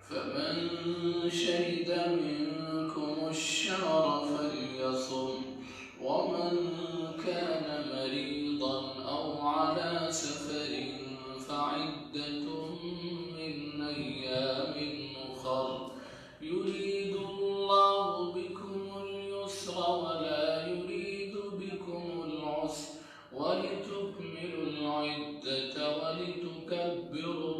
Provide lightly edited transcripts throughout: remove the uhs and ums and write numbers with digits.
فمن شهد منكم الشهر فليصم ومن كان مريضا أو على سفر فعدة من أيام أخر يريد الله بكم اليسر ولا يريد بكم العسر ولتكملوا العدة ولتكبروا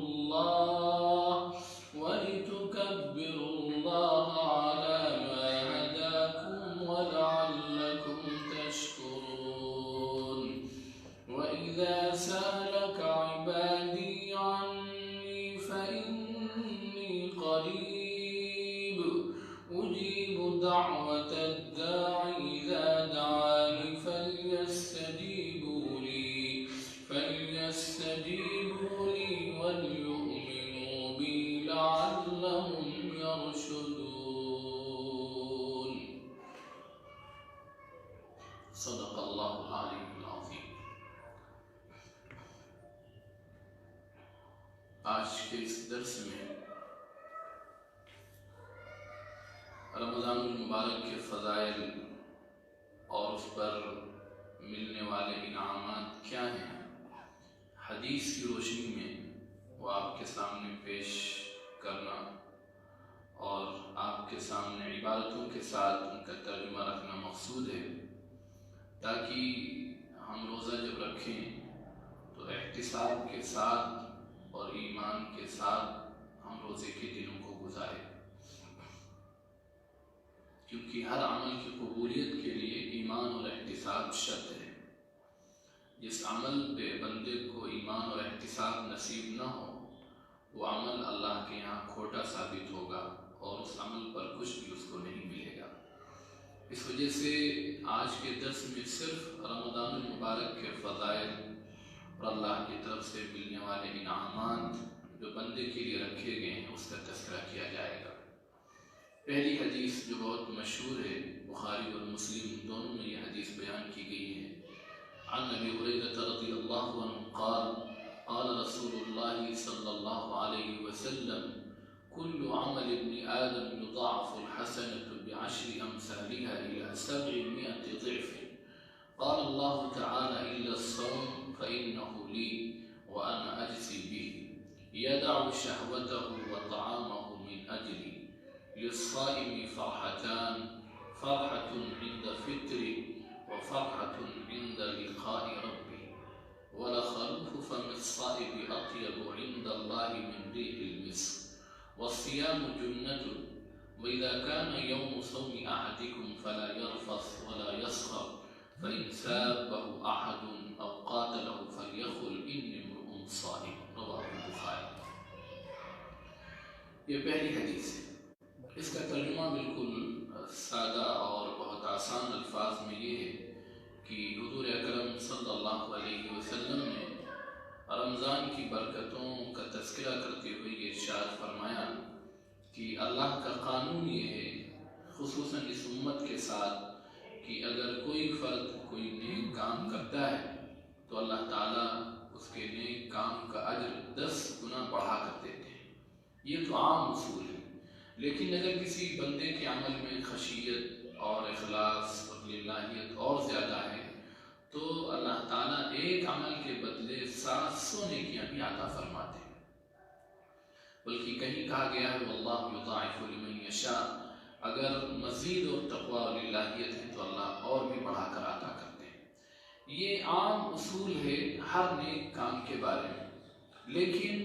الله على ما هداكم ولعلكم تشكرون وإذا سألك عبادي عني فإني قريب أجيب دعوة الداع إذا دعاني فليستجيبوا لي وليؤمنوا بي لعلهم يرشدون صدق اللہ العلی العظیم۔ آج کے اس درس میں رمضان المبارک کے فضائل اور اس پر ملنے والے انعامات کیا ہیں، حدیث کی روشنی میں وہ آپ کے سامنے پیش کرنا اور آپ کے سامنے عبارتوں کے ساتھ ان کا ترجمہ رکھنا مقصود ہے، تاکہ ہم روزہ جب رکھیں تو احتساب کے ساتھ اور ایمان کے ساتھ ہم روزے کے دنوں کو گزاریں، کیونکہ ہر عمل کی قبولیت کے لیے ایمان اور احتساب شرط ہے۔ جس عمل پہ بندے کو ایمان اور احتساب نصیب نہ ہو وہ عمل اللہ کے یہاں کھوٹا ثابت ہوگا اور اس عمل پر کچھ بھی اس کو نہیں ملے گا۔ اس وجہ سے آج کے درس میں صرف رمضان المبارک کے فضائل اور اللہ کی طرف سے ملنے والے انعامات جو بندے کے لیے رکھے گئے ہیں اس کا تذکرہ کیا جائے گا۔ پہلی حدیث جو بہت مشہور ہے، بخاری اور مسلم دونوں میں یہ حدیث بیان کی گئی ہے، عن ابی ہریرہ رضی اللہ عنہ قال قال رسول اللہ صلی اللہ علیہ وسلم كل عمل ابن آدم يضاعف الحسنة بعشر أمثالها إلى 700 ضعف قال الله تعالى إلا الصوم فإنه لي وأنا أجزي به يدع شهوته وطعامه من أجلي للصائم فرحتان فرحة عند فطره وفرحة عند لقاء ربه ولخلوف فم الصائم أطيب عند الله من ريح المسك والصيام جنة وإذا كان يوم صوم أحدكم فلا يرفث ولا يسخر فإن سابه أحد أو قاتله فليقل إني امرؤ صائم رواه البخاری۔ یہ پہلی حدیث ہے، اس کا ترجمہ بالکل سادہ اور بہت آسان الفاظ میں یہ ہے کہ حضور اکرم صلی اللہ علیہ وسلم نے رمضان کی برکتوں کا تذکرہ کرتے ہوئے یہ ارشاد فرمایا کہ اللہ کا قانون یہ ہے، خصوصاً اس امت کے ساتھ، کہ اگر کوئی فرد کوئی نیک کام کرتا ہے تو اللہ تعالیٰ اس کے نیک کام کا اجر 10 گنا بڑھا کر دیتے ہیں۔ یہ تو عام اصول ہے، لیکن اگر کسی بندے کے عمل میں خشیت اور اخلاص اور للہیت اور زیادہ ہے تو اللہ تعالیٰ ایک عمل کے بدلے 700 نیکیاں بھی عطا فرماتے ہیں، بلکہ کہیں کہا گیا ہے واللہ یضاعف لمن یشاء، اگر مزید اور تقوی اور للہیت ہے تو اللہ اور بھی بڑھا کر عطا کرتے ہیں۔ یہ عام اصول ہے ہر نیک کام کے بارے میں، لیکن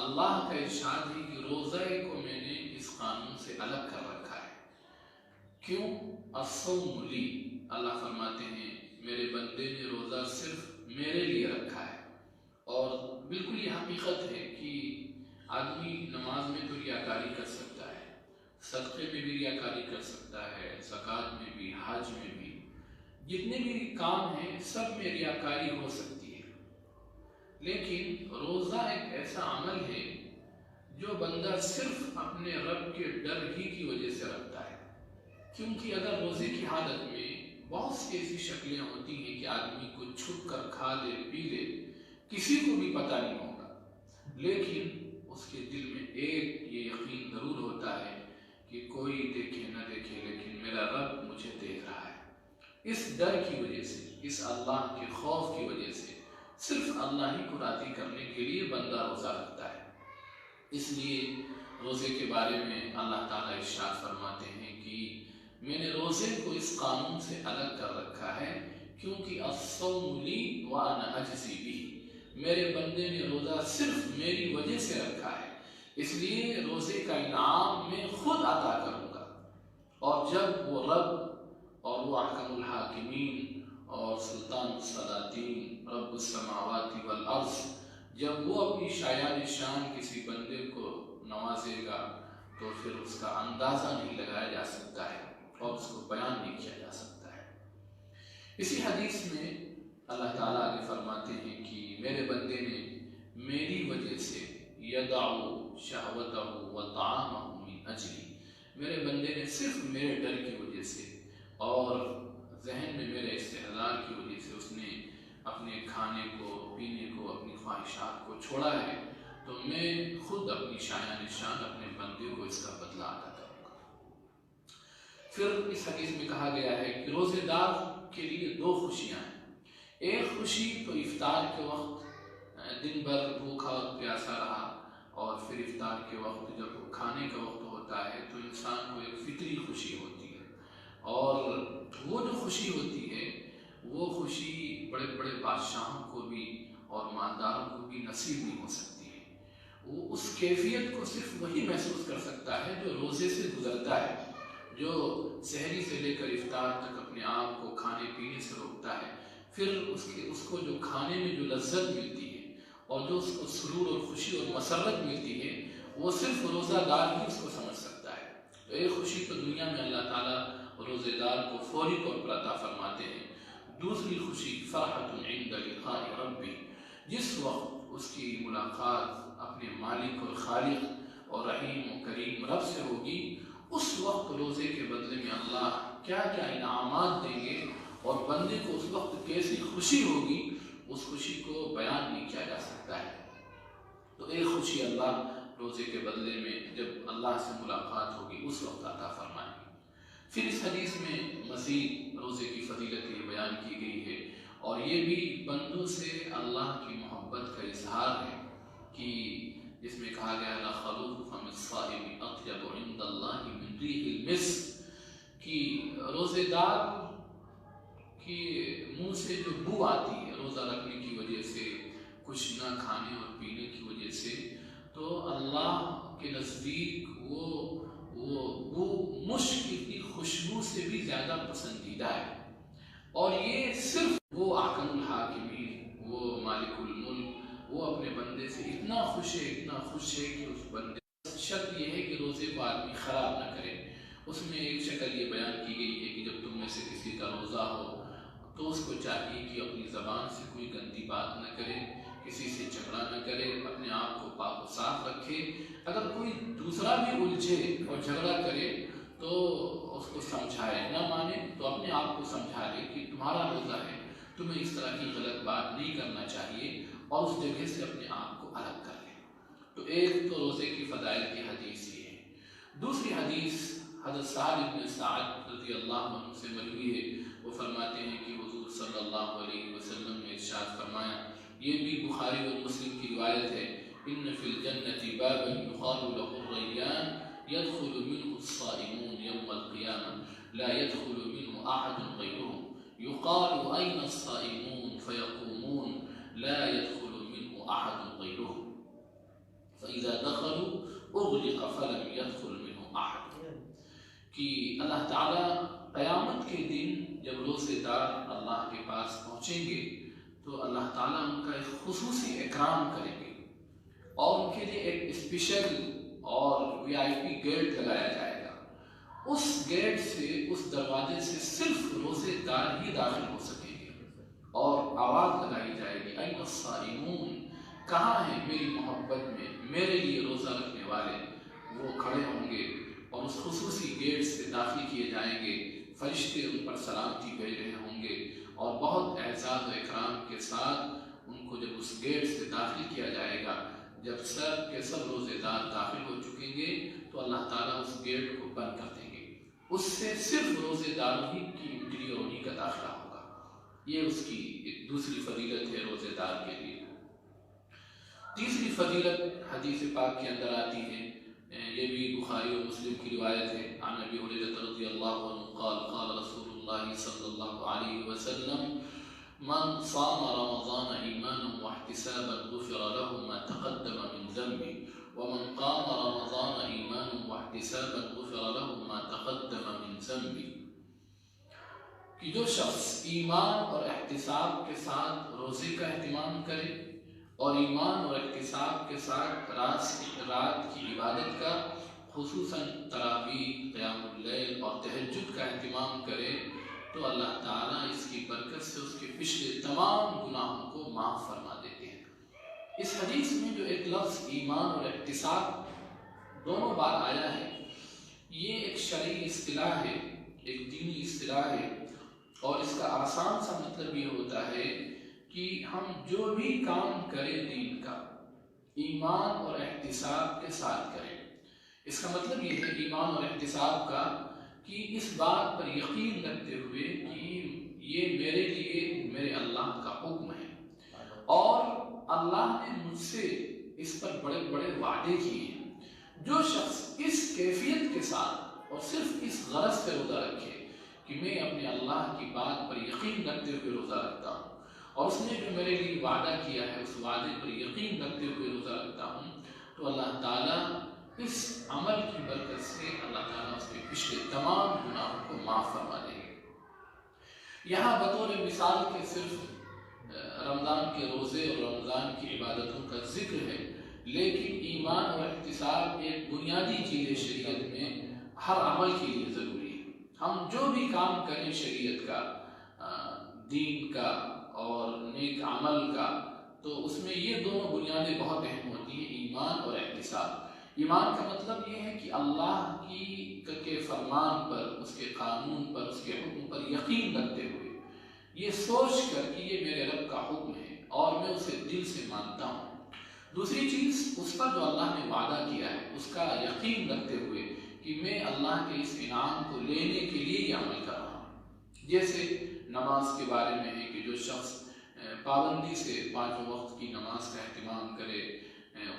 اللہ کا ارشاد ہے کہ روزہ کو میں نے اس قانون سے الگ کر رکھا ہے۔ کیوں؟ الصوم لی، اللہ فرماتے ہیں میرے بندے نے روزہ صرف میرے لیے رکھا ہے، اور بالکل یہ حقیقت ہے کہ آدمی نماز میں تو ریاکاری کر سکتا ہے، صدقے میں بھی ریاکاری کر سکتا ہے، زکوٰۃ میں بھی، حج میں بھی، جتنے بھی کام ہیں سب میں ریاکاری ہو سکتی ہے۔ لیکن روزہ ایک ایسا عمل ہے جو بندہ صرف اپنے رب کے ڈر ہی کی وجہ سے رکھتا ہے، کیونکہ اگر روزے کی حالت میں بہت سی ایسی شکلیں ہوتی ہیں کہ آدمی کو چھپ کر کھا لے پی لے، کسی کو بھی پتہ نہیں ہوگا، لیکن اس کے دل میں ایک یہ یقین ضرور ہوتا ہے کہ کوئی دیکھے نہ دیکھے لیکن میرا رب مجھے دیکھ رہا ہے۔ اس ڈر کی وجہ سے، اس اللہ کے خوف کی وجہ سے، صرف اللہ ہی کو راضی کرنے کے لیے بندہ روزہ رکھتا ہے۔ اس لیے روزے کے بارے میں اللہ تعالیٰ ارشاد فرماتے ہیں کہ میں نے روزے کو اس قانون سے الگ کر رکھا ہے کیونکہ الصوم لی وانا اجزی بہ، میرے بندے نے روزہ صرف میری وجہ سے رکھا ہے، اس لیے روزے کا انعام میں خود عطا کروں گا۔ اور جب وہ رب اور وہ احکم الحاکمین اور سلطان السلاطین رب السماوات والارض جب وہ اپنی شایان شان کسی بندے کو نوازے گا تو پھر اس کا اندازہ نہیں لگایا جا سکتا ہے اور اس کو بیان نہیں کیا جا سکتا ہے۔ اسی حدیث میں اللہ تعالیٰ آگے فرماتے ہیں کہ میرے بندے نے میری وجہ سے یدعو شہوتہ وطعامہ من اجلی، میرے بندے نے صرف میرے ڈر کی وجہ سے اور ذہن میں میرے استحضار کی وجہ سے اس نے اپنے کھانے کو، پینے کو، اپنی خواہشات کو چھوڑا ہے، تو میں خود اپنی شایان شان اپنے بندے کو اس کا بدلہ ادا کروں گا۔ پھر اس حدیث میں کہا گیا ہے کہ روزے دار کے لیے دو خوشیاں ہیں۔ ایک خوشی تو افطار کے وقت دن بھر بھوکا اور پیاسا رہا اور پھر افطار کے وقت جب کھانے کا وقت ہوتا ہے تو انسان کو ایک فطری خوشی ہوتی ہے، اور وہ جو خوشی ہوتی ہے وہ خوشی بڑے بڑے بادشاہوں کو بھی اور مالداروں کو بھی نصیب نہیں ہو سکتی ہے۔ وہ اس کیفیت کو صرف وہی محسوس کر سکتا ہے جو روزے سے گزرتا ہے، جو سحری سے لے کر افطار تک اپنے آپ کو کھانے پینے سے روکتا ہے، پھر اس کو جو کھانے میں جو لذت ملتی ہے اور جو اس کو سرور اور خوشی اور مسرت ملتی ہے وہ صرف روزہ دار ہی اس کو سمجھ سکتا ہے۔ تو ایک خوشی تو دنیا میں اللہ تعالیٰ روزے دار کو فوری طور پر عطا فرماتے ہیں۔ دوسری خوشی فرحۃ عند لقاء ربی، جس وقت اس کی ملاقات اپنے مالک اور خالق اور رحیم و کریم رب سے ہوگی، اس وقت روزے کے بدلے میں اللہ کیا کیا انعامات دیں گے اور بندے کو اس وقت کیسی خوشی ہوگی، اس خوشی کو بیان نہیں کیا جا سکتا ہے۔ تو ایک خوشی اللہ روزے کے بدلے میں جب اللہ سے ملاقات ہوگی اس وقت عطا فرمائیں گے۔ پھر اس حدیث میں مزید روزے کی فضیلت یہ بیان کی گئی ہے، اور یہ بھی بندوں سے اللہ کی محبت کا اظہار ہے کہ جس میں کہا گیا لَخَلُوفُ فَمِ الصَّائِمِ أَطْيَبُ عِندَ اللَّهِ مِنْ رِيحِ الْمِسْكِ، کہ روزے دار کے منہ سے جو بو آتی ہے روزہ رکھنے کی وجہ سے، کچھ نہ کھانے اور پینے کی وجہ سے، تو اللہ کے نزدیک وہ بو مشک کی خوشبو سے بھی زیادہ پسندیدہ ہے۔ اور یہ صرف وہ احکم الحاکمین، وہ مالک الملک، وہ اپنے بندے سے اتنا خوش ہے، اتنا خوش ہے کہ اس بندے شرط یہ ہے کہ روزے کو آدمی خراب نہ کرے۔ اس میں ایک شکل یہ بیان کی گئی ہے کہ جب تم میں سے کسی کا روزہ ہو تو اس کو چاہیے کہ اپنی زبان سے کوئی گندی بات نہ کرے، کسی سے جھگڑا نہ کرے، اپنے آپ کو پاک و صاف رکھے۔ اگر کوئی دوسرا بھی الجھے اور جھگڑا کرے تو اس کو سمجھائے، نہ مانے تو اپنے آپ کو سمجھا لے کہ تمہارا روزہ ہے، تمہیں اس طرح کی غلط بات نہیں کرنا چاہیے، اور اس جگہ سے اپنے آپ کو الگ کر لے۔ تو ایک تو روزے کی فضائل کی حدیث یہ ہے۔ دوسری حدیث حضرت سعد بن سعد رضی اللہ عنہ سے مروی ہے، وہ فرماتے ہیں کہ حضور صلی اللہ علیہ وسلم نے ارشاد فرمایا، یہ بھی بخاری اور مسلم کی روایت ہے، ان فی الجنۃ بابا یقال له الریان يدخل منه الصائمون يوم القيامة لا يدخل منه أحد غيرهم يقال أين الصائمون فيقومون لا يدخل منه أحد غيرهم فإذا دخلوا أغلق فلم يدخل منه أحد۔ کہ اللہ تعالیٰ قیامت کے دن جب روزے دار اللہ کے پاس پہنچیں گے تو اللہ تعالیٰ ان کا ایک خصوصی اکرام کریں گے۔ اور ان کے لیے ایک اسپیشل اور VIP گیٹ لگایا جائے گا. اس گیٹ سے، اس دروازے سے صرف روزے دار ہی داخل ہو سکیں گے، اور آواز لگائی جائے گی این الصائمون، کہاں ہیں میری محبت میں میرے لیے روزہ رکھنے والے. وہ کھڑے ہوں گے اور اس خصوصی گیٹ سے داخل کیے جائیں گے. فرشتے ان پر سلامتی بھیج رہے ہوں گے، اور بہت اعزاز و اکرام کے ساتھ ان کو جب اس گیٹ سے داخل کیا جائے گا، جب سب کے سب روزے دار داخل ہو چکیں گے تو اللہ تعالیٰ اس گیٹ کو بند کر دیں گے. اس سے صرف روزے داروں ہی کی انٹری اور انہی کا داخلہ ہوگا. یہ اس کی ایک دوسری فضیلت ہے روزے دار کے لیے. تیسری فضیلت حدیث پاک کے اندر آتی ہے، یہ بھی بخاری اور مسلم کی روایت ہے. عن ابی ہریرہ رضی اللہ عنہ قال قال رسول اللہ صلی اللہ علیہ وسلم من صام رمضان ایمانا واحتسابا غفر له ما تقدم من ذنبه ومن قام رمضان ایمانا واحتسابا غفر له ما تقدم من ذنبه. کہ جو شخص ایمان اور احتساب کے ساتھ روزے کا اہتمام کرے اور ایمان اور احتساب کے ساتھ رات کی عبادت کا، خصوصاً تراویح، قیام اللیل اور تہجد کا اہتمام کرے، تو اللہ تعالیٰ اس کی برکت سے اس کے پچھلے تمام گناہوں کو معاف فرما دیتے ہیں. اس حدیث میں جو ایک لفظ ایمان اور احتساب دونوں بار آیا ہے، یہ ایک شرعی اصطلاح ہے، ایک دینی اصطلاح ہے، اور اس کا آسان سا مطلب یہ ہوتا ہے کہ ہم جو بھی کام کریں دین کا، ایمان اور احتساب کے ساتھ کریں. اس کا مطلب یہ ہے ایمان اور احتساب کا کہ اس بات پر یقین رکھتے ہوئے کہ یہ میرے لیے میرے اللہ کا حکم ہے، اور اللہ نے مجھ سے اس پر بڑے بڑے وعدے کیے ہیں. جو شخص اس کیفیت کے ساتھ اور صرف اس غرض سے روزہ رکھے کہ میں اپنے اللہ کی بات پر یقین رکھتے ہوئے روزہ رکھتا ہوں، اور اس نے جو میرے لیے وعدہ کیا ہے اس وعدے پر یقین رکھتے ہوئے روزہ رکھتا ہوں، تو اللہ تعالیٰ اس عمل کی برکت سے اللہ تعالیٰ اس کے پچھلے تمام گناہوں کو معاف فرما دیں گے. یہاں بطور مثال کے صرف رمضان کے روزے اور رمضان کی عبادتوں کا ذکر ہے، لیکن ایمان اور احتساب ایک بنیادی چیز ہے شریعت میں، ہر عمل کے لیے ضروری ہے. ہم جو بھی کام کریں شریعت کا، دین کا اور نیک عمل کا، تو اس میں یہ دونوں بنیادیں بہت اہم ہوتی ہیں، ایمان اور احتساب. ایمان کا مطلب یہ ہے کہ اللہ کے فرمان پر، اس کے قانون پر، اس کے حکم پر یقین رکھتے ہوئے، یہ سوچ کر کہ یہ میرے رب کا حکم ہے اور میں اسے دل سے مانتا ہوں. دوسری چیز، اس پر جو اللہ نے وعدہ کیا ہے اس کا یقین رکھتے ہوئے کہ میں اللہ کے اس انعام کو لینے کے لیے یہ عمل کر رہا ہوں. جیسے نماز کے بارے میں ہے کہ جو شخص پابندی سے 5 وقت کی نماز کا اہتمام کرے،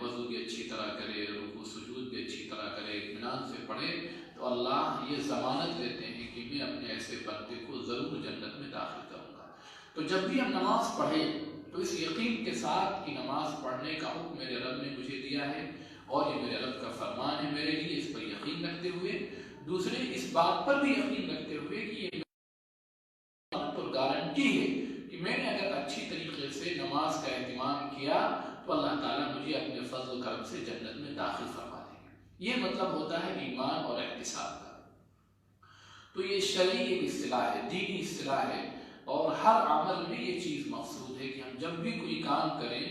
وضو بھی اچھی طرح کرے، رکوع سجود بھی اچھی طرح کرے، اطمینان سے پڑھے، تو اللہ یہ ضمانت دیتے ہیں کہ میں اپنے ایسے بندے کو ضرور جنت میں داخل کروں گا. تو جب بھی ہم نماز پڑھیں تو اس یقین کے ساتھ کہ نماز پڑھنے کا حکم میرے رب نے مجھے دیا ہے اور یہ میرے رب کا فرمان ہے میرے لیے، اس پر یقین رکھتے ہوئے، دوسرے اس بات پر بھی یقین رکھتے ہوئے کہ یہ گارنٹی ہے کہ میں نے اگر اچھی طریقے سے نماز کا اہتمام کیا تو اللہ تعالیٰ مجھے اپنے فضل و کرم سے جنت میں داخل فرما دیں گے. یہ مطلب ہوتا ہے ایمان اور احتساب کا. تو یہ شرعی ایک اصطلاح ہے، دینی اصطلاح ہے، اور ہر عمل میں یہ چیز مقصود ہے کہ ہم جب بھی کوئی کام کریں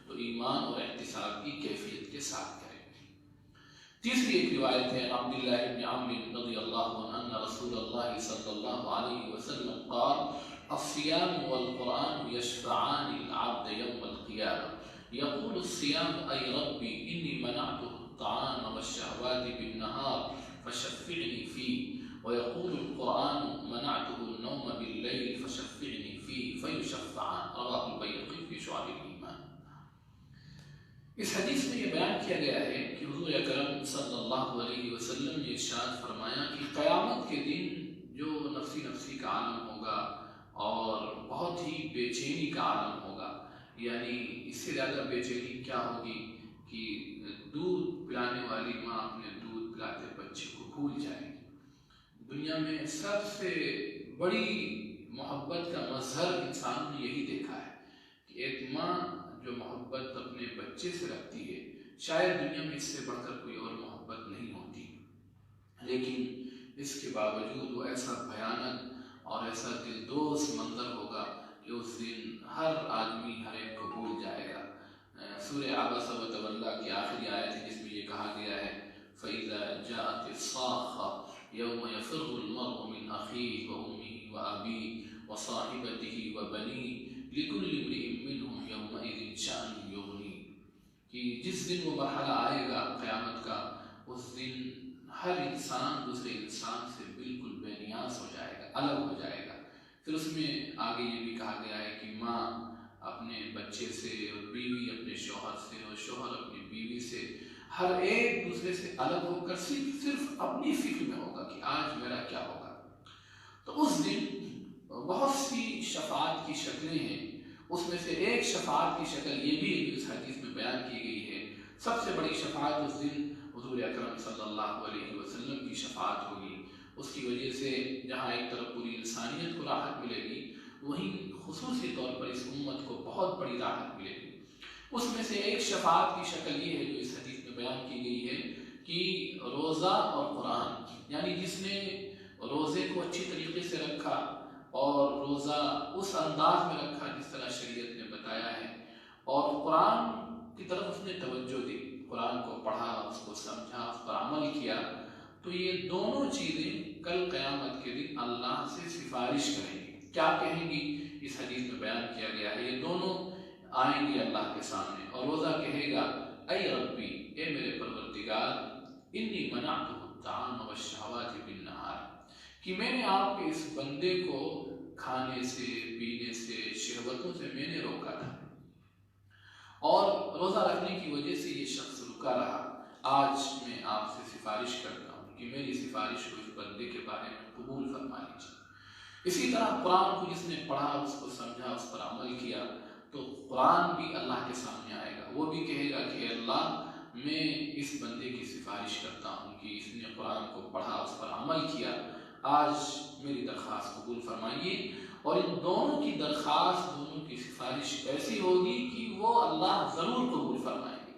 تو ایمان اور احتساب کی کیفیت کے ساتھ کریں. تیسری ایک روایت ہے عبداللہ بن عمرو رضی اللہ عنہ ان رسول اللہ صلی اللہ علیہ وسلم قال الصيام والقرآن يشفعان العبد يوم القيامة يقول الصيام أي ربي إني منعته الطعام والشهوات بالنهار فشفعني فيه ويقول القرآن منعته النوم بالليل فشفعني فيه فيشفعان رواه البيهقي في شعب الإيمان. اس حدیث میں یہ بیان کیا گیا ہے کہ حضور اکرم صلی اللہ علیہ وسلم نے ارشاد فرمایا کہ قیامت کے دن جو نفسی نفسی کا عالم ہوگا اور بہت ہی بے چینی کا عالم ہوگا، یعنی اس سے زیادہ بے چینی کیا ہوگی کہ دودھ پلانے والی ماں اپنے دودھ پلاتے بچے کو بھول جائے گی. دنیا میں سب سے بڑی محبت کا مظہر انسان نے یہی دیکھا ہے کہ ایک ماں جو محبت اپنے بچے سے رکھتی ہے شاید دنیا میں اس سے بڑھ کر کوئی اور محبت نہیں ہوتی، لیکن اس کے باوجود وہ ایسا بھیانک اور ایسا دلدوز منظر ہوگا کہ اس دن ہر آدمی ہر ایک کو بھول جائے گا۔ سورہ عبس وتولی کی آخری آیت ہے جس میں یہ کہا گیا ہے فَإِذَا جَاءَتِ الصَّاخَّةُ يَوْمَ يَفِرُّ الْمَرْءُ مِنْ أَخِيهِ وَأُمِّهِ وَأَبِيهِ وَصَاحِبَتِهِ وَبَنِيهِ لِكُلِّ امْرِئٍ مِّنْهُمْ يَوْمَئِذٍ شَأْنٌ يُغْنِيهِ کہ جس دن وہ مرحلہ آئے گا قیامت کا، اس دن ہر انسان دوسرے انسان سے بالکل بے نیاز ہو جائے گا، الگ ہو جائے گا۔ پھر اس میں آگے یہ بھی کہا گیا ہے کہ ماں اپنے بچے سے اور بیوی اپنے شوہر سے اور شوہر اپنی بیوی سے، ہر ایک دوسرے سے الگ ہو کر صرف اپنی فکر میں ہوگا کہ آج میرا کیا ہوگا۔ تو اس دن بہت سی شفاعت کی شکلیں ہیں، اس میں سے ایک شفاعت کی شکل یہ بھی اس حدیث میں بیان کی گئی ہے۔ سب سے بڑی شفاعت اس دن حضور اکرم صلی اللہ علیہ وسلم کی شفاعت ہوگی۔ اس کی وجہ سے جہاں ایک طرف پوری انسانیت کو راحت ملے گی، وہیں خصوصی طور پر اس امت کو بہت بڑی راحت ملے گی۔ اس میں سے ایک شفاعت کی شکل یہ ہے جو اس حدیث میں بیان کی گئی ہے کہ روزہ اور قرآن، یعنی جس نے روزے کو اچھی طریقے سے رکھا اور روزہ اس انداز میں رکھا جس طرح شریعت نے بتایا ہے، اور قرآن کی طرف اس نے توجہ دی، قرآن کو پڑھا، اس کو سمجھا، اس پر عمل کیا، تو یہ دونوں چیزیں کل قیامت کے دن اللہ سے سفارش کریں گی۔ کیا کہیں گی؟ اس حدیث میں بیان کیا گیا ہے یہ دونوں آئیں گے اللہ کے سامنے، اور روزہ کہے گا اے ربی، اے میرے پروردگار، انی منعتہ الطعام والشہوات بالنہار، کہ میں نے آپ کے اس بندے کو کھانے سے، پینے سے، شہوتوں سے میں نے روکا تھا، اور روزہ رکھنے کی وجہ سے یہ شخص رکا رہا۔ آج میں آپ سے سفارش کرتا ہوں کہ میری سفارش کو اس بندے کے بارے میں قبول فرما لیجیے۔ اسی طرح قرآن کو جس نے پڑھا، اس کو سمجھا، اس پر عمل کیا، تو قرآن بھی اللہ کے سامنے آئے گا، وہ بھی کہے گا کہ اللہ میں اس بندے کی سفارش کرتا ہوں کہ اس نے قرآن کو پڑھا، اس پر عمل کیا، آج میری درخواست قبول فرمائیے۔ اور ان دونوں کی درخواست، دونوں کی سفارش ایسی ہوگی کہ وہ اللہ ضرور قبول فرمائیں گے۔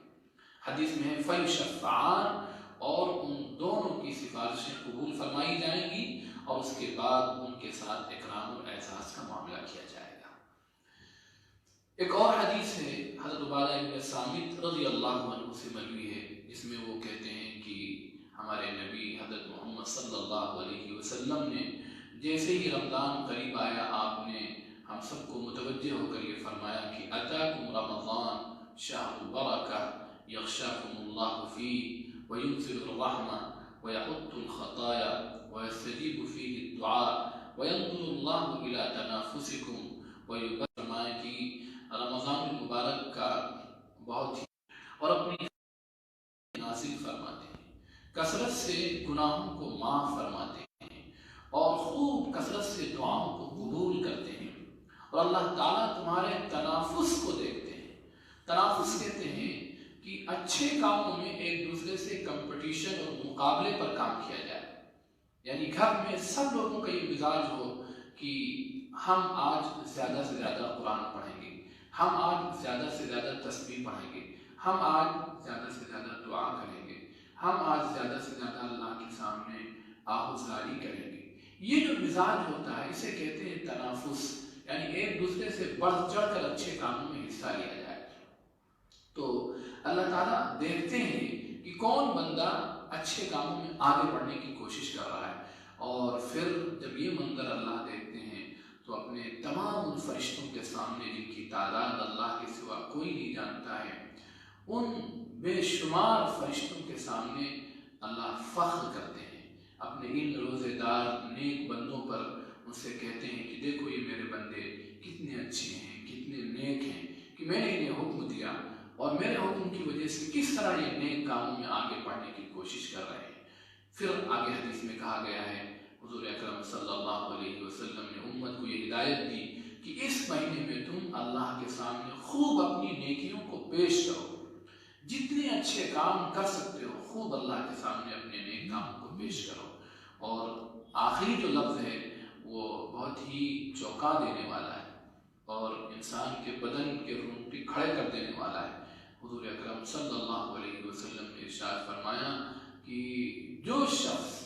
حدیث میں ہے فَيُشَفَّعَانِ، اور ان دونوں کی سفارشیں قبول فرمائی جائیں گی، اور اس کے بعد ان کے ساتھ اکرام اور اعزاز کا معاملہ کیا جائے گا۔ ایک اور حدیث ہے حضرت عبادہ بن صامت رضی اللہ عنہ سے مروی ہے، جس میں وہ کہتے ہیں کہ ہمارے نبی حضرت محمد صلی اللہ علیہ وسلم نے جیسے ہی رمضان قریب آیا، آپ نے ہم سب کو متوجہ ہو کر یہ فرمایا کہ اتاکم رمضان شہر البرکہ یغشاکم اللہ فیہ وینزل الرحمہ ویحط الخطایا ویستجیب فیہ الدعاء وینظر اللہ الی تنافسکم، فرمایا کہ رمضان المبارک کا بہت ہی اور اپنی نازل فرماتے ہیں، کثرت سے گناہوں کو معاف فرماتے ہیں، اور خوب کثرت سے دعاؤں کو قبول کرتے ہیں، اور اللہ تعالیٰ تمہارے تنافس کو دیکھتے ہیں۔ تنافس کہتے ہیں کہ اچھے کاموں میں ایک دوسرے سے کمپٹیشن اور مقابلے پر کام کیا جائے، یعنی گھر میں سب لوگوں کا یہ مزاج ہو کہ ہم آج زیادہ سے زیادہ قرآن پڑھیں گے، ہم آج زیادہ سے زیادہ تسبیح پڑھیں گے، ہم آج زیادہ سے زیادہ دعا کریں گے، ہم آج زیادہ سے زیادہ اللہ کے سامنے آہوزاری کریں گے۔ یہ جو مزاج ہوتا ہے اسے کہتے ہیں تنافس، یعنی ایک دوسرے سے بڑھ چڑھ کر اچھے کاموں میں حصہ لیا جائے۔ تو اللہ تعالیٰ دیکھتے ہیں کہ کون بندہ اچھے کاموں میں آگے بڑھنے کی کوشش کر رہا ہے، اور پھر جب یہ منظر اللہ دیکھتے ہیں تو اپنے تمام ان فرشتوں کے سامنے جن کی تعداد اللہ کے سوا کوئی نہیں جانتا ہے، ان بے شمار فرشتوں کے سامنے اللہ فخر کرتے ہیں اپنے ان روزے دار نیک بندوں پر، ان سے کہتے ہیں کہ دیکھو یہ میرے بندے کتنے اچھے ہیں، کتنے نیک ہیں، کہ میں نے انہیں حکم دیا اور میرے حکم کی وجہ سے کس طرح یہ نیک کاموں میں آگے بڑھنے کی کوشش کر رہے ہیں۔ پھر آگے حدیث میں کہا گیا ہے، حضور اکرم صلی اللہ علیہ وسلم نے امت کو یہ ہدایت دی کہ اس مہینے میں تم اللہ کے سامنے خوب اپنی نیکیوں کو پیش کرو، جتنے اچھے کام کر سکتے ہو خوب اللہ کے سامنے اپنے نیک کاموں کو پیش کرو۔ اور آخری جو لفظ ہے وہ بہت ہی چونکا دینے والا ہے اور انسان کے بدن کے رونگٹے کھڑے کر دینے والا ہے۔ حضور اکرم صلی اللہ علیہ وسلم نے ارشاد فرمایا کہ جو شخص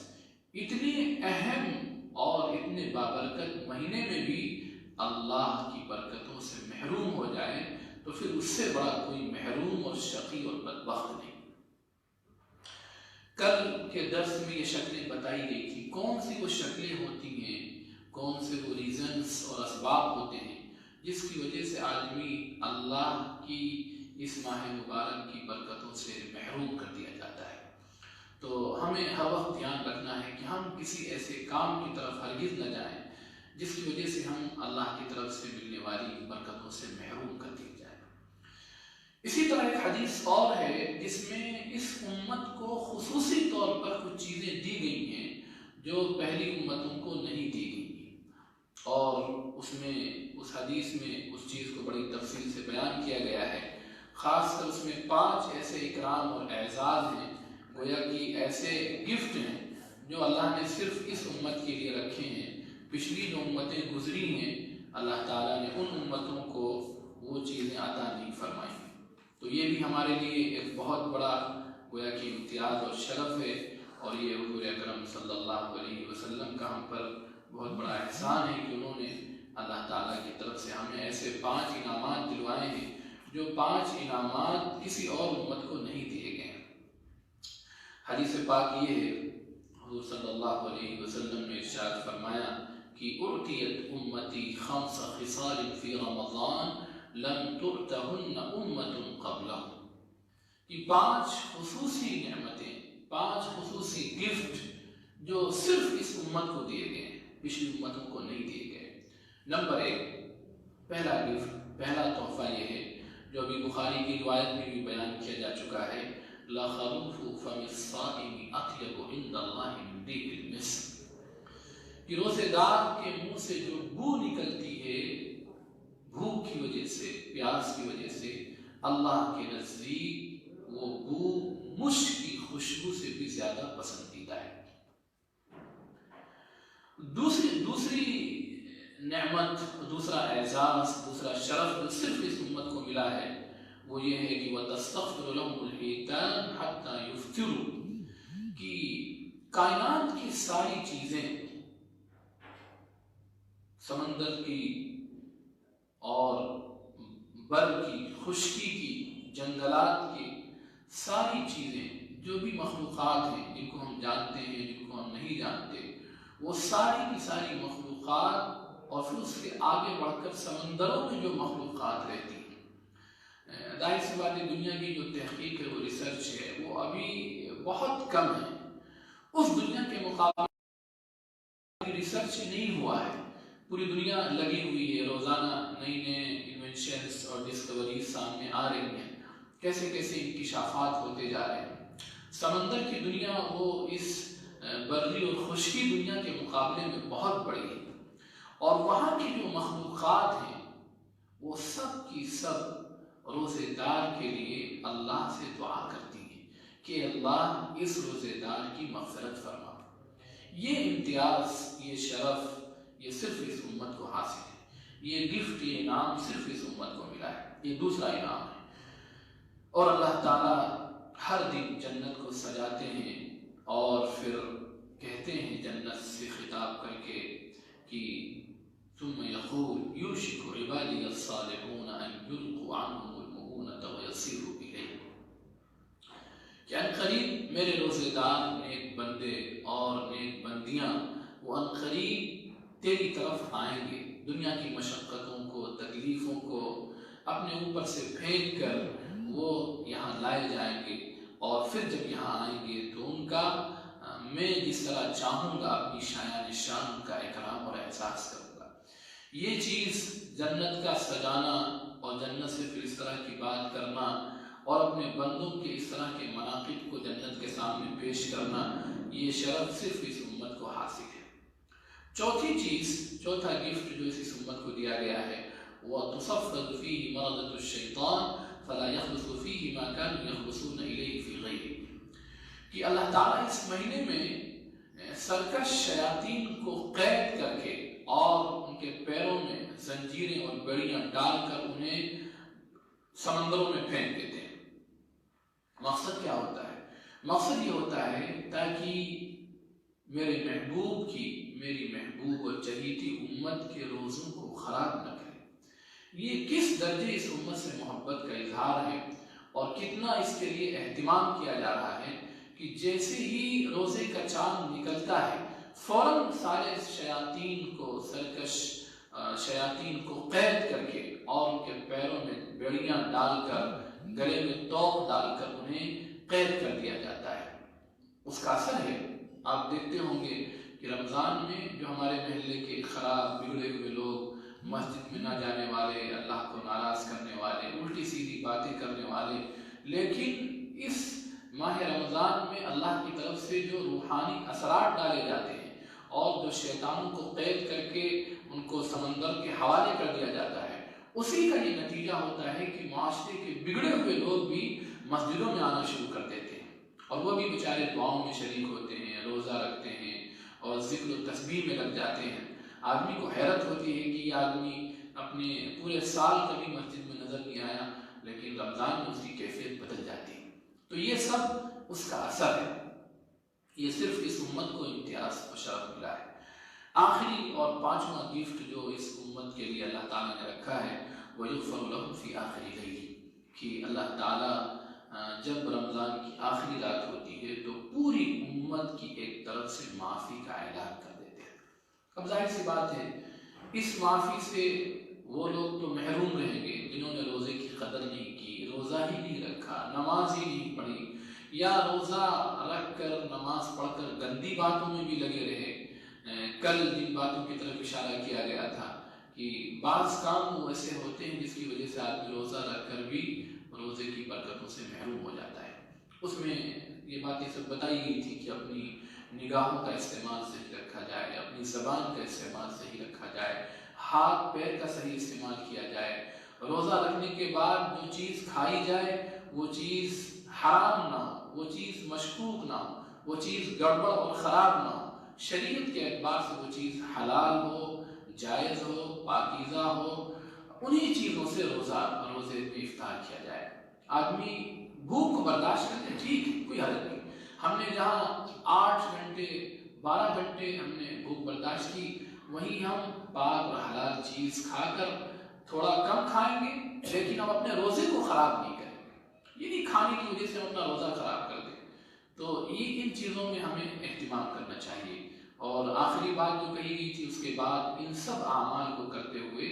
اتنے اہم اور اتنے بابرکت مہینے میں بھی اللہ کی برکتوں سے محروم ہو جائے تو پھر اس سے بڑا کوئی محروم اور شقی اور بدبخت نہیں۔ کل کے درس میں یہ شکلیں بتائی گئی تھی، کون سی وہ شکلیں ہوتی ہیں، کون سے وہ ریزنز اور اسباب ہوتے ہیں جس کی وجہ سے آدمی اللہ کی اس ماہ مبارک کی برکتوں سے محروم کر دیا جاتا ہے۔ تو ہمیں ہر وقت دھیان رکھنا ہے کہ ہم کسی ایسے کام کی طرف ہرگز نہ جائیں جس کی وجہ سے ہم اللہ کی طرف سے ملنے والی برکتوں سے محروم کر دیے جائیں۔ اسی طرح ایک حدیث اور ہے جس میں اس امت کو خصوصی طور پر کچھ چیزیں دی گئی ہیں جو پہلی امتوں کو نہیں دی گئی، اور اس حدیث میں اس چیز کو بڑی تفصیل سے بیان کیا گیا ہے۔ خاص کر اس میں 5 ایسے اکرام اور اعزاز ہیں، گویا کہ ایسے گفٹ ہیں جو اللہ نے صرف اس امت کے لیے رکھے ہیں۔ پچھلی جو امتیں گزری ہیں اللہ تعالیٰ نے ان امتوں کو وہ چیزیں عطا نہیں فرمائی، تو یہ بھی ہمارے لیے ایک بہت بڑا گویا کہ امتیاز اور شرف ہے، اور یہ حضور اکرم صلی اللہ علیہ وسلم کا ہم پر بہت بڑا احسان ہے کہ انہوں نے اللہ تعالیٰ کی طرف سے ہمیں ایسے 5 انعامات دلوائے ہیں جو 5 انعامات کسی اور امت کو نہیں دیے گئے ہیں۔ حدیث پاک یہ ہے، حضور صلی اللہ علیہ وسلم نے ارشاد فرمایا کہ اعطیت امتی 5 خصال فی رمضان لم تؤتہن امت قبلہم، کہ 5 خصوصی نعمتیں، 5 خصوصی گفٹ جو صرف اس امت کو دیے گئے ہیں، پچھلی امتوں کو نہیں دیے گئے۔ نمبر 1، پہلا گفٹ، پہلا تحفہ یہ ہے جو ابھی بخاری کی روایت میں بھی بیان کیا جا چکا ہے، لَخَلُوفُ فَمِ الصَّائِمِ أَطْيَبُ عِندَ اللَّهِ مِن رِيحِ الْمِسْكِ، کہ روزے دار کے منہ سے جو بو نکلتی ہے بھوک کی وجہ سے، پیاس کی وجہ سے، اللہ کے نزدیک وہ بو مشک کی خوشبو سے بھی زیادہ پسندیدہ ہے۔ دوسری نعمت، دوسرا اعزاز، دوسرا شرف جو صرف اس امت کو ملا ہے وہ یہ ہے کہ وَتَسْتَغْفِرُ لَهُمُ الْحِيتَانُ حَتَّى يُفْطِرُوا، کہ کائنات کی ساری چیزیں، سمندر کی اور بر کی، خشکی کی، جنگلات کی ساری چیزیں، جو بھی مخلوقات ہیں جن کو ہم جانتے ہیں، جن کو ہم نہیں جانتے، وہ ساری کی ساری مخلوقات، اور پھر اس کے آگے بڑھ کر سمندروں میں جو مخلوقات رہتی ہیں، ظاہر سی بات ہے دنیا کی جو تحقیق ہے، وہ ریسرچ ہے، وہ ابھی بہت کم ہے، اس دنیا کے مقابلے ریسرچ نہیں ہوا ہے۔ پوری دنیا لگی ہوئی ہے، روزانہ نئی نئے انوینشنز اور ڈسکوریز سامنے آ رہی ہیں، کیسے کیسے انکشافات ہوتے جا رہے ہیں۔ سمندر کی دنیا وہ اس بری اور خشکی دنیا کے مقابلے میں بہت بڑی ہے، اور وہاں کی جو مخلوقات ہیں وہ سب کی سب روزے دار کے لیے اللہ سے دعا کرتی ہیں کہ اللہ اس روزے دار کی مغفرت فرما۔ یہ امتیاز، یہ شرف، یہ صرف اس امت کو حاصل ہے، یہ گفٹ، یہ انعام صرف اس امت کو ملا ہے، یہ دوسرا انعام ہے۔ اور اللہ تعالیٰ ہر دن جنت کو سجاتے ہیں اور پھر کہتے ہیں جنت سے خطاب کر کے کہ ثم يقول يوشك عبادي الصالحون ان يلقوا عنهم المؤونة ويصيروا إليه، کہ ان قریب میرے روزے دار نیک بندے اور نیک بندیاں وہ ان قریب تیری طرف آئیں گے، دنیا کی مشقتوں کو، تکلیفوں کو اپنے اوپر سے پھینک کر وہ یہاں لائے جائیں گے، اور پھر جب یہاں آئیں گے تو ان کا میں جس طرح چاہوں گا اپنی شایان شان کا اکرام اور احساس کروں گا۔ یہ چیز جنت کا سجانا اور جنت سے پھر اس طرح کی بات کرنا اور اپنے بندوں کے اس طرح کے مناقب کو جنت کے سامنے پیش کرنا، یہ شرف صرف اس امت کو حاصل ہے۔ چوتھی چیز، چوتھا گفٹ جو اس امت کو دیا گیا ہے، وَتُصَفَّدُ فِيهِ مَرَضَةُ الشَّيْطَانِ فَلَا يَخْلُصُ فِيهِ مَا كَانُوا يَخْلُصُونَ إِلَيْهِ فِي غَيْرِهِ، کہ اللہ تعالیٰ اس مہینے میں سرکش شیاطین کو قید کر کے اور ان کے پیروں میں زنجیریں اور بیڑیاں ڈال کر انہیں سمندروں میں پھینک دیتے ہیں، مقصد کیا ہوتا ہے؟ مقصد یہ ہوتا ہے تاکہ میرے محبوب کی، میری محبوب اور چہیتی امت کے روزوں کو خراب نہ کرے۔ یہ کس درجے اس امت سے محبت کا اظہار ہے اور کتنا اس کے لیے اہتمام کیا جا رہا ہے کہ جیسے ہی روزے کا چاند نکلتا ہے فوراً سارے شیاطین کو، سرکش شیاطین کو قید کر کے اور ان کے پیروں میں بیڑیاں ڈال کر، گلے میں توق ڈال کر انہیں قید کر دیا جاتا ہے۔ اس کا اثر ہے، آپ دیکھتے ہوں گے کہ رمضان میں جو ہمارے محلے کے خراب بگڑے ہوئے لوگ، مسجد میں نہ جانے والے، اللہ کو ناراض کرنے والے، الٹی سیدھی باتیں کرنے والے، لیکن اس ماہ رمضان میں اللہ کی طرف سے جو روحانی اثرات ڈالے جاتے ہیں اور جو شیطانوں کو قید کر کے ان کو سمندر کے حوالے کر دیا جاتا ہے، اسی کا یہ نتیجہ ہوتا ہے کہ معاشرے کے بگڑے ہوئے لوگ بھی مسجدوں میں آنا شروع کر دیتے ہیں، اور وہ بھی بیچارے دعاؤں میں شریک ہوتے ہیں، روزہ رکھتے ہیں اور ذکر و تسبیح میں لگ جاتے ہیں۔ آدمی کو حیرت ہوتی ہے کہ یہ آدمی اپنے پورے سال کبھی مسجد میں نظر نہیں آیا، لیکن رمضان میں اس کی کیفیت بدل جاتی ہے۔ تو یہ سب اس کا اثر ہے، یہ صرف اس امت کو امتیاز و شرف ملا ہے۔ آخری اور پانچواں گفٹ جو اس امت کے لیے اللہ تعالیٰ نے رکھا ہے، وَيُغْفَرُ لَهُمْ فِي آخِرِ اللَّيْلِ، کہ اللہ تعالیٰ جب رمضان کی آخری رات ہوتی ہے تو پوری امت کی ایک طرف سے معافی کا اعلان کر دیتے ہیں۔ اب ظاہر سی بات ہے اس معافی سے وہ لوگ تو محروم رہیں گے جنہوں نے روزے کی قدر نہیں کی، روزہ ہی نہیں رکھا، نماز ہی نہیں پڑھی، یا روزہ رکھ کر نماز پڑھ کر گندی باتوں میں بھی لگے رہے۔ کل جن باتوں کی طرف اشارہ کیا گیا تھا کہ بعض کام ایسے ہوتے ہیں جس کی وجہ سے آدمی روزہ رکھ کر بھی روزے کی برکتوں سے محروم ہو جاتا ہے۔ اس میں یہ باتیں سب بتائی گئی تھی کہ اپنی نگاہوں کا استعمال صحیح رکھا جائے، اپنی زبان کا استعمال صحیح رکھا جائے، ہاتھ پیر کا صحیح استعمال کیا جائے، روزہ رکھنے کے بعد جو چیز کھائی جائے وہ چیز حرام نہ ہو، وہ چیز مشکوک نہ ہو، وہ چیز گڑبڑ اور خراب نہ ہو، شریعت کے اعتبار سے وہ چیز حلال ہو، جائز ہو، پاکیزہ ہو، انہی چیزوں سے روزے میں افطار کیا جائے۔ آدمی بھوک کو برداشت کرتے ٹھیک ہے، کوئی حرج نہیں، ہم نے جہاں 8 گھنٹے 12 گھنٹے ہم نے بھوک برداشت کی، وہیں ہم پاک اور حلال چیز کھا کر تھوڑا کم کھائیں گے، لیکن ہم اپنے روزے کو خراب نہیں کریں گے، یہ نہیں کھانے کی وجہ سے ہم اپنا روزہ خراب کر دیں۔ تو یہ ان چیزوں میں ہمیں اہتمام کرنا چاہیے۔ اور آخری بات جو کہی گئی تھی، اس کے بعد ان سب اعمال کو کرتے ہوئے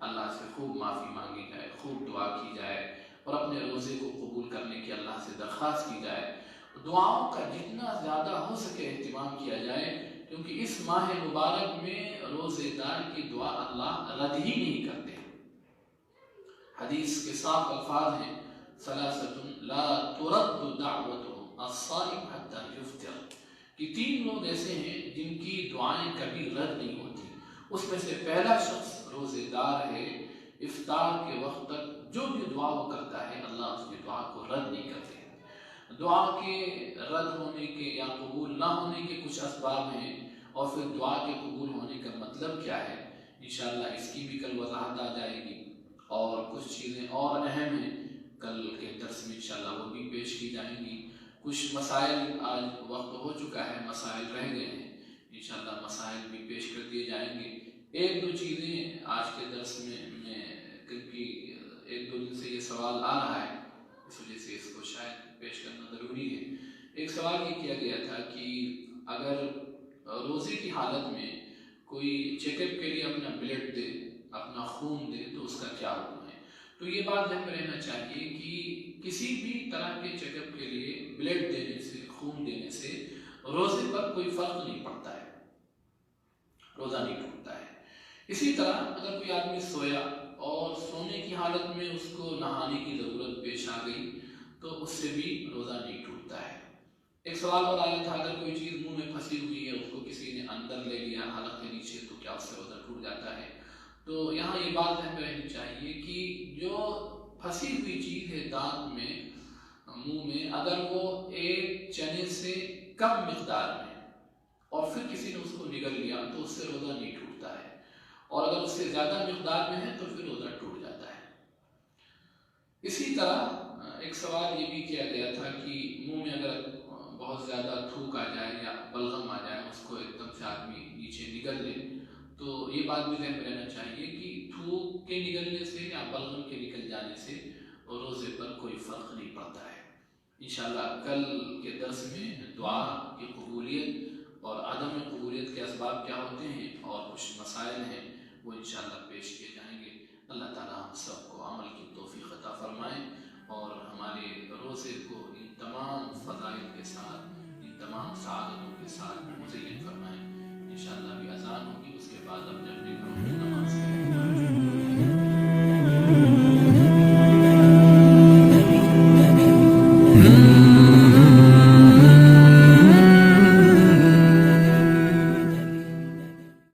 اللہ سے خوب معافی مانگی جائے، خوب دعا کی جائے اور اپنے روزے کو قبول کرنے کی اللہ سے درخواست کی جائے۔ دعاؤں کا جتنا زیادہ ہو سکے اہتمام کیا جائے، کیونکہ اس ماہ مبارک میں روزے دار کی دعا اللہ رد ہی نہیں کرتے۔ حدیث کے صاف الفاظ ہیں، ثلاثۃ لا ترد دعوتهم الصائم حتى يفطر، کہ 3 لوگ ایسے ہیں جن کی دعائیں کبھی رد نہیں ہوتی۔ اس میں سے پہلا شخص روزے دار ہے، افطار کے وقت تک جو بھی دعا وہ کرتا ہے اللہ اس کی دعا کو رد نہیں کرتے۔ دعا کے رد ہونے کے یا قبول نہ ہونے کے کچھ اسباب ہیں، اور پھر دعا کے قبول ہونے کا مطلب کیا ہے، انشاءاللہ اس کی بھی کل وضاحت آ جائے گی، اور کچھ چیزیں اور اہم ہیں کل کے درس میں انشاءاللہ وہ بھی پیش کی جائیں گی۔ کچھ مسائل، آج وقت ہو چکا ہے، مسائل رہ گئے ہیں، انشاءاللہ مسائل بھی پیش کر دیے جائیں گے۔ 1-2 چیزیں آج کے درس میں کیونکہ 1-2 دن سے یہ سوال آ رہا ہے، اس وجہ سے اس کو شاید پیش کرنا ضروری ہے۔ ایک سوال یہ کیا گیا تھا کہ اگر روزے کی حالت میں کوئی چیک اپ کے لیے اپنا بلڈ دے، اپنا خون دے، تو اس کا کیا حکم ہے؟ تو یہ بات ذہن میں رہنا چاہیے کہ کسی بھی طرح کے چیک اپ کے لیے بلڈ دینے سے، خون دینے سے روزے پر کوئی فرق نہیں پڑتا ہے، روزہ نہیں ٹوٹتا ہے۔ اسی طرح اگر کوئی آدمی سویا اور سونے کی حالت میں اس کو نہانے کی ضرورت پیش آ گئی تو اس سے بھی روزہ نہیں ٹوٹتا ہے۔ ایک سوال اور آیا تھا، اگر کوئی چیز منہ میں پھنسی ہوئی ہے، اس کو کسی نے اندر لے لیا حلق کے نیچے، تو کیا اس سے روزہ ٹوٹ جاتا ہے؟ تو یہاں یہ بات ذہن میں رہنی چاہیے کہ جو پھنسی ہوئی چیز ہے دانت میں، منہ میں، اگر وہ 1 چنے سے کم مقدار میں اور پھر کسی نے اس کو نگل لیا تو اس سے روزہ نہیں ٹوٹتا ہے، اور اگر اس سے زیادہ مقدار میں ہے تو پھر روزہ ٹوٹ جاتا ہے۔ اسی طرح ایک سوال یہ بھی کیا گیا تھا کہ منہ میں اگر بہت زیادہ تھوک آ جائے یا بلغم آ جائے، اس کو ایک دم سے آدمی نیچے نگل لے، تو یہ بات بھی ذہن میں رہنا چاہیے کہ تھوک کے نگلنے سے یا بلغم کے نکل جانے سے روزے پر کوئی فرق نہیں پڑتا ہے۔ انشاءاللہ کل کے درس میں دعا کی قبولیت اور عدم قبولیت کے اسباب کیا ہوتے ہیں اور کچھ مسائل ہیں وہ انشاءاللہ پیش کیے جائیں گے۔ اللہ تعالیٰ ہم سب کو عمل کی توفیق عطا فرمائے اور ہمارے روزے کو ان تمام فضائل کے ساتھ، ان تمام سعادتوں کے ساتھ مزین فرمائے۔ انشاءاللہ ابھی اذان ہوگی، اس کے بعد اپنے اپنے گھروں میں